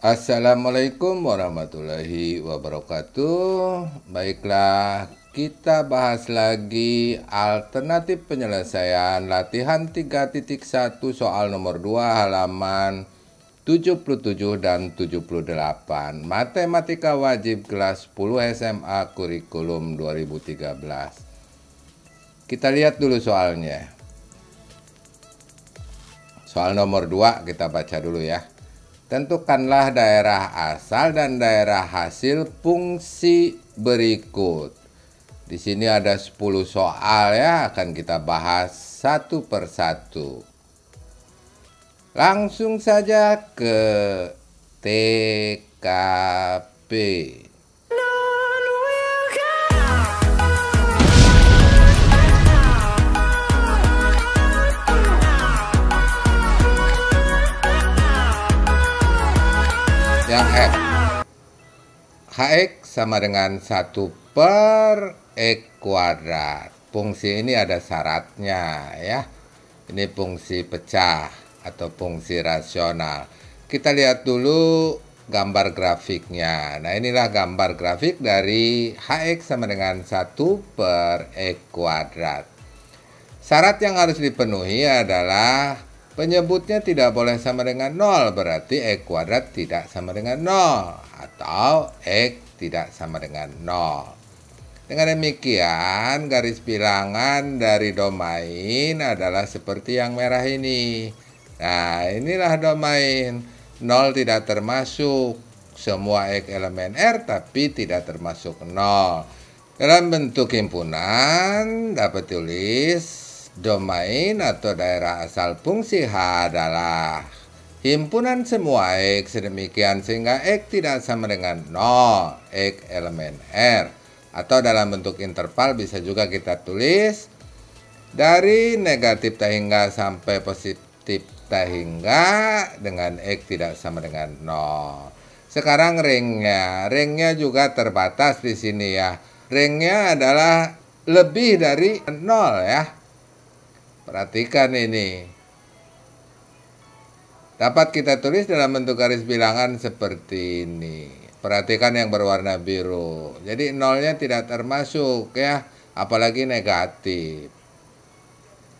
Assalamualaikum warahmatullahi wabarakatuh. Baiklah, kita bahas lagi alternatif penyelesaian latihan 3.1 soal nomor 2 halaman 77 dan 78. Matematika wajib kelas 10 SMA kurikulum 2013. Kita lihat dulu soalnya. Soal nomor 2 kita baca dulu ya. Tentukanlah daerah asal dan daerah hasil fungsi berikut. Di sini ada 10 soal ya, akan kita bahas satu persatu. Langsung saja ke TKP. Yang Hx sama dengan 1 per X kuadrat. Fungsi ini ada syaratnya ya. Ini fungsi pecah atau fungsi rasional. Kita lihat dulu gambar grafiknya. Nah, inilah gambar grafik dari Hx sama dengan 1 per X kuadrat. Syarat yang harus dipenuhi adalah penyebutnya tidak boleh sama dengan 0, berarti X kuadrat tidak sama dengan 0, atau X tidak sama dengan 0. Dengan demikian, garis bilangan dari domain adalah seperti yang merah ini. Nah, inilah domain. 0 tidak termasuk, semua X elemen R, tapi tidak termasuk 0. Dalam bentuk himpunan, dapat tulis domain atau daerah asal fungsi H adalah himpunan semua X sedemikian sehingga X tidak sama dengan 0, X elemen R. Atau dalam bentuk interval bisa juga kita tulis dari negatif tak hingga sampai positif tak hingga dengan X tidak sama dengan 0. Sekarang ringnya juga terbatas di sini ya. Ringnya adalah lebih dari 0 ya. Perhatikan ini. Dapat kita tulis dalam bentuk garis bilangan seperti ini. Perhatikan yang berwarna biru. Jadi nolnya tidak termasuk ya, apalagi negatif.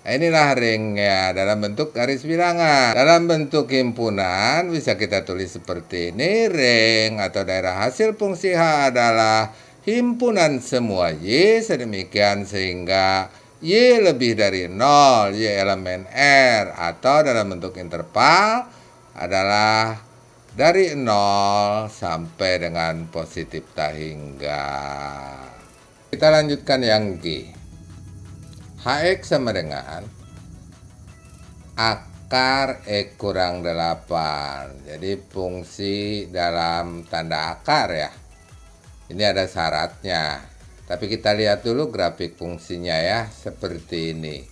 Nah, inilah ringnya dalam bentuk garis bilangan. Dalam bentuk himpunan bisa kita tulis seperti ini. Ring atau daerah hasil fungsi H adalah himpunan semua Y sedemikian sehingga Y lebih dari 0, Y elemen R, atau dalam bentuk interval adalah dari 0 sampai dengan positif tak hingga. Kita lanjutkan yang G. Hx sama dengan akar X kurang 8. Jadi fungsi dalam tanda akar ya. Ini ada syaratnya. Tapi kita lihat dulu grafik fungsinya ya, seperti ini.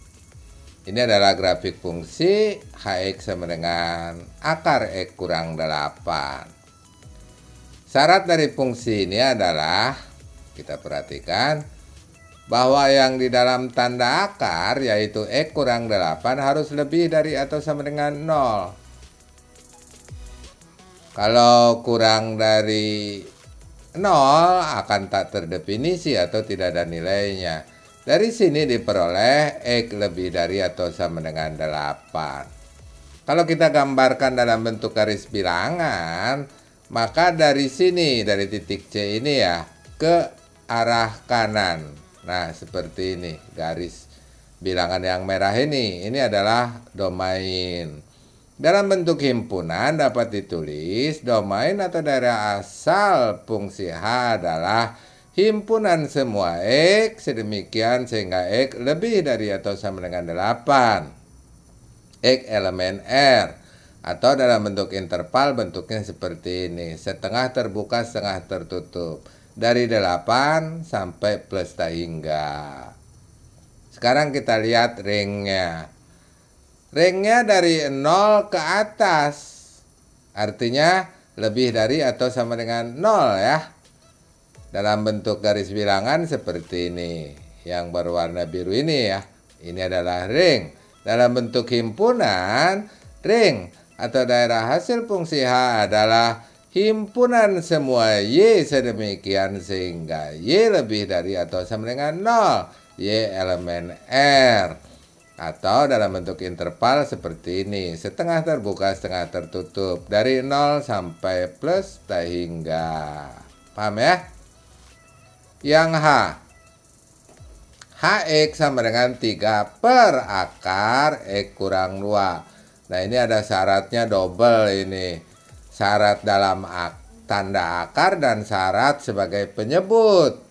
Ini adalah grafik fungsi Hx sama dengan akar X kurang 8. Syarat dari fungsi ini adalah, kita perhatikan, bahwa yang di dalam tanda akar, yaitu X kurang 8, harus lebih dari atau sama dengan 0. Kalau kurang dari 0 akan tak terdefinisi atau tidak ada nilainya. Dari sini diperoleh X lebih dari atau sama dengan 8. Kalau kita gambarkan dalam bentuk garis bilangan, maka dari sini, dari titik C ini ya, ke arah kanan. Nah, seperti ini, garis bilangan yang merah ini adalah domain. Dalam bentuk himpunan dapat ditulis domain atau daerah asal fungsi H adalah himpunan semua X sedemikian sehingga X lebih dari atau sama dengan 8, X elemen R, atau dalam bentuk interval bentuknya seperti ini, setengah terbuka setengah tertutup, dari 8 sampai plus tak hingga. Sekarang kita lihat ringnya. Ringnya dari 0 ke atas, artinya lebih dari atau sama dengan 0 ya. Dalam bentuk garis bilangan seperti ini, yang berwarna biru ini ya. Ini adalah ring. Dalam bentuk himpunan, ring atau daerah hasil fungsi H adalah himpunan semua Y sedemikian sehingga Y lebih dari atau sama dengan 0, Y elemen R. Atau dalam bentuk interval seperti ini, setengah terbuka, setengah tertutup, dari 0 sampai plus tak hingga. Paham ya? Yang Hx sama dengan 3 per akar X kurang 2. Nah ini ada syaratnya double ini. Syarat dalam tanda akar dan syarat sebagai penyebut.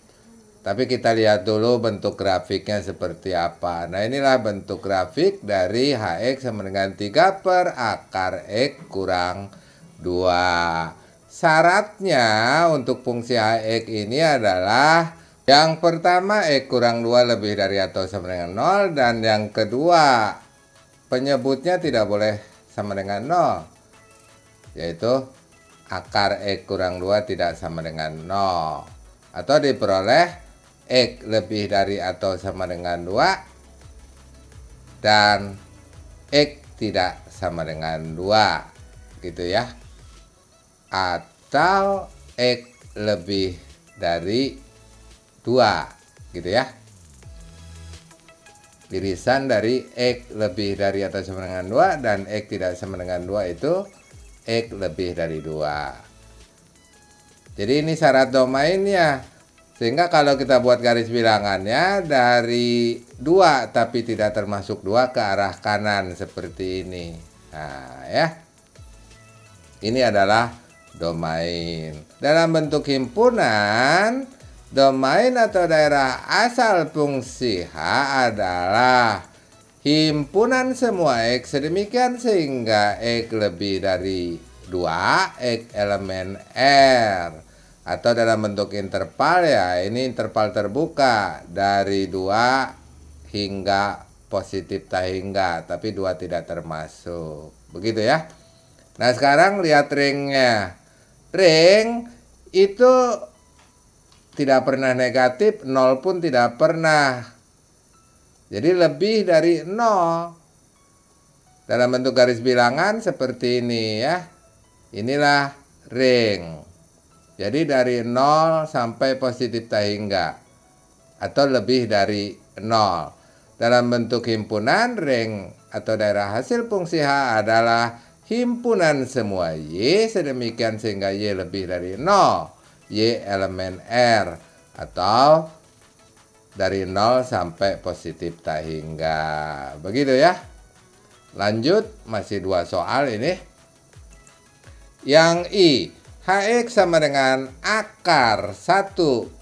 Tapi kita lihat dulu bentuk grafiknya seperti apa. Nah inilah bentuk grafik dari Hx sama dengan 3 per akar X kurang 2. Syaratnya untuk fungsi Hx ini adalah yang pertama X kurang 2 lebih dari atau sama dengan 0. Dan yang kedua penyebutnya tidak boleh sama dengan 0. Yaitu akar X kurang 2 tidak sama dengan 0. Atau diperoleh X lebih dari atau sama dengan 2 dan X tidak sama dengan 2 gitu ya, atau X lebih dari 2 gitu ya. Irisan dari X lebih dari atau sama dengan 2 dan X tidak sama dengan 2 itu X lebih dari 2. Jadi ini syarat domainnya. Sehingga kalau kita buat garis bilangannya dari 2 tapi tidak termasuk 2 ke arah kanan seperti ini. Nah ya, ini adalah domain. Dalam bentuk himpunan, domain atau daerah asal fungsi H adalah himpunan semua X sedemikian sehingga X lebih dari 2, X elemen R. Atau dalam bentuk interval ya, ini interval terbuka dari 2 hingga positif tak hingga, tapi 2 tidak termasuk. Begitu ya. Nah sekarang lihat ringnya. Ring itu tidak pernah negatif, 0 pun tidak pernah. Jadi lebih dari 0. Dalam bentuk garis bilangan seperti ini ya. Inilah ring. Jadi dari 0 sampai positif tak hingga atau lebih dari 0. Dalam bentuk himpunan, ring atau daerah hasil fungsi H adalah himpunan semua Y sedemikian sehingga Y lebih dari 0, Y elemen R, atau dari 0 sampai positif tak hingga. Begitu ya. Lanjut, masih 2 soal ini. Yang I, Hx sama dengan akar 1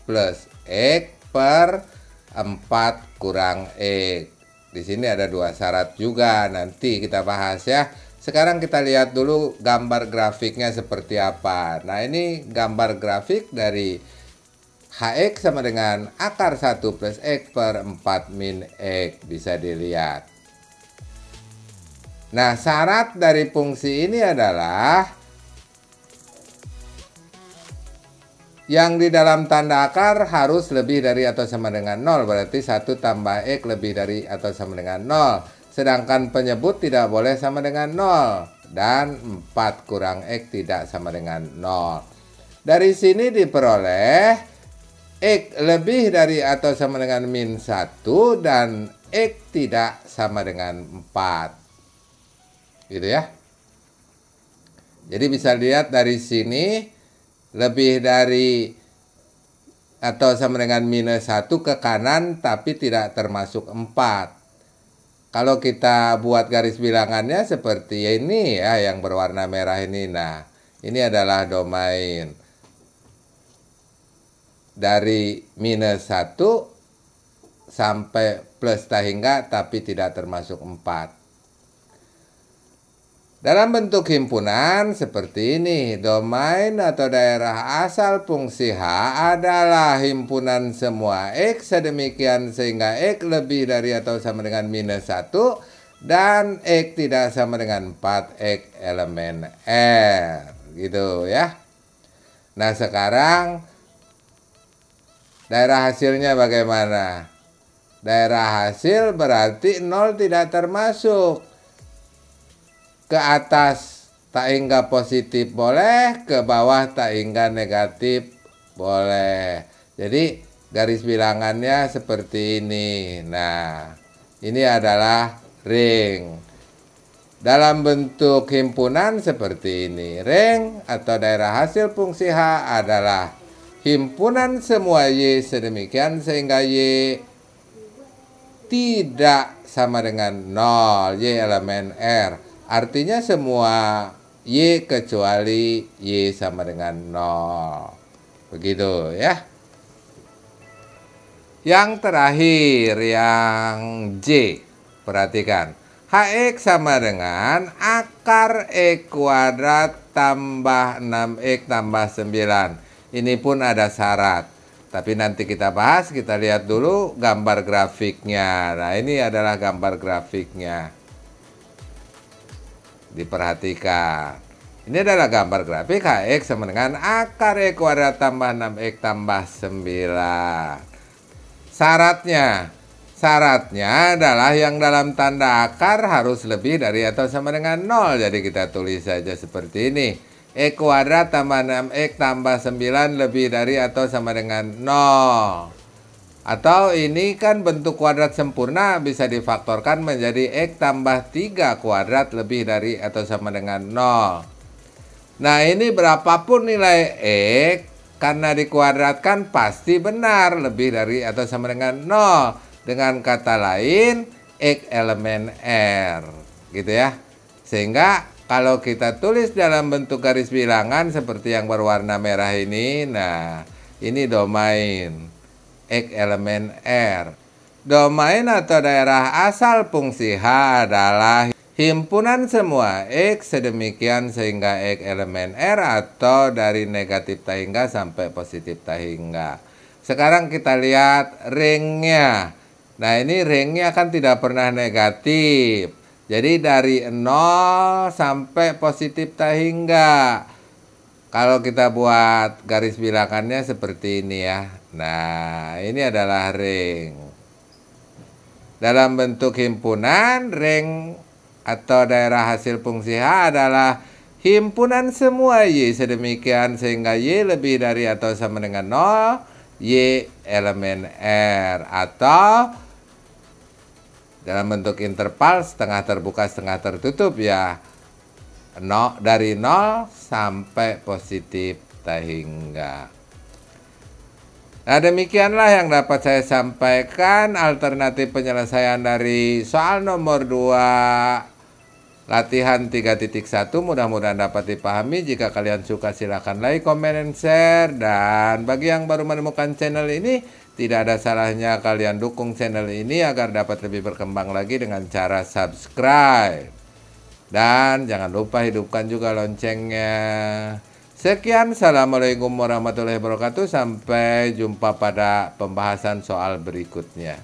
plus X per 4 kurang X. Di sini ada 2 syarat juga, nanti kita bahas ya. Sekarang kita lihat dulu gambar grafiknya seperti apa. Nah ini gambar grafik dari Hx sama dengan akar 1 plus X per 4 min X. Bisa dilihat. Nah syarat dari fungsi ini adalah yang di dalam tanda akar harus lebih dari atau sama dengan 0. Berarti 1 tambah X lebih dari atau sama dengan 0. Sedangkan penyebut tidak boleh sama dengan 0. Dan 4 kurang X tidak sama dengan 0. Dari sini diperoleh X lebih dari atau sama dengan min 1 dan X tidak sama dengan 4. Gitu ya. Jadi bisa lihat dari sini lebih dari atau sama dengan minus 1 ke kanan tapi tidak termasuk 4. Kalau kita buat garis bilangannya seperti ini ya, yang berwarna merah ini. Nah ini adalah domain dari minus 1 sampai plus tak hingga tapi tidak termasuk 4. Dalam bentuk himpunan seperti ini, domain atau daerah asal fungsi H adalah himpunan semua X sedemikian sehingga X lebih dari atau sama dengan minus 1 dan X tidak sama dengan 4 X elemen R. Gitu ya. Nah sekarang daerah hasilnya bagaimana? Daerah hasil berarti 0 tidak termasuk. Ke atas tak hingga positif boleh, ke bawah tak hingga negatif boleh. Jadi garis bilangannya seperti ini. Nah, ini adalah ring. Dalam bentuk himpunan seperti ini. Ring atau daerah hasil fungsi H adalah himpunan semua Y sedemikian sehingga Y tidak sama dengan 0. Y elemen R. Artinya semua Y kecuali Y sama dengan 0. Begitu ya. Yang terakhir, yang J. Perhatikan. HX sama dengan akar E kuadrat tambah 6X tambah 9. Ini pun ada syarat. Tapi nanti kita bahas, kita lihat dulu gambar grafiknya. Nah, ini adalah gambar grafiknya. Diperhatikan. Ini adalah gambar grafik HX sama dengan akar E kuadrat tambah 6X tambah 9. Syaratnya adalah yang dalam tanda akar harus lebih dari atau sama dengan 0. Jadi kita tulis saja seperti ini. E kuadrat tambah 6X tambah 9 lebih dari atau sama dengan 0. Atau ini kan bentuk kuadrat sempurna, bisa difaktorkan menjadi X tambah 3 kuadrat lebih dari atau sama dengan 0. Nah, ini berapapun nilai X, karena dikuadratkan pasti benar lebih dari atau sama dengan 0. Dengan kata lain, X elemen R. Gitu ya. Sehingga kalau kita tulis dalam bentuk garis bilangan seperti yang berwarna merah ini, nah ini domain X elemen R. Domain atau daerah asal fungsi H adalah himpunan semua X sedemikian sehingga X elemen R atau dari negatif tak hingga sampai positif tak hingga. Sekarang kita lihat ringnya. Nah, ini ringnya kan tidak pernah negatif. Jadi dari 0 sampai positif tak hingga. Kalau kita buat garis bilangannya seperti ini ya. Nah, ini adalah ring. Dalam bentuk himpunan, ring atau daerah hasil fungsi H adalah himpunan semua Y sedemikian sehingga Y lebih dari atau sama dengan 0, Y elemen R. Atau dalam bentuk interval setengah terbuka setengah tertutup ya, dari 0 sampai positif tak hingga. Nah, demikianlah yang dapat saya sampaikan alternatif penyelesaian dari soal nomor 2 latihan 3.1. Mudah-mudahan dapat dipahami. Jika kalian suka silahkan like, comment, dan share. Dan bagi yang baru menemukan channel ini, tidak ada salahnya kalian dukung channel ini agar dapat lebih berkembang lagi dengan cara subscribe. Dan jangan lupa hidupkan juga loncengnya. Sekian, assalamualaikum warahmatullahi wabarakatuh. Sampai jumpa pada pembahasan soal berikutnya.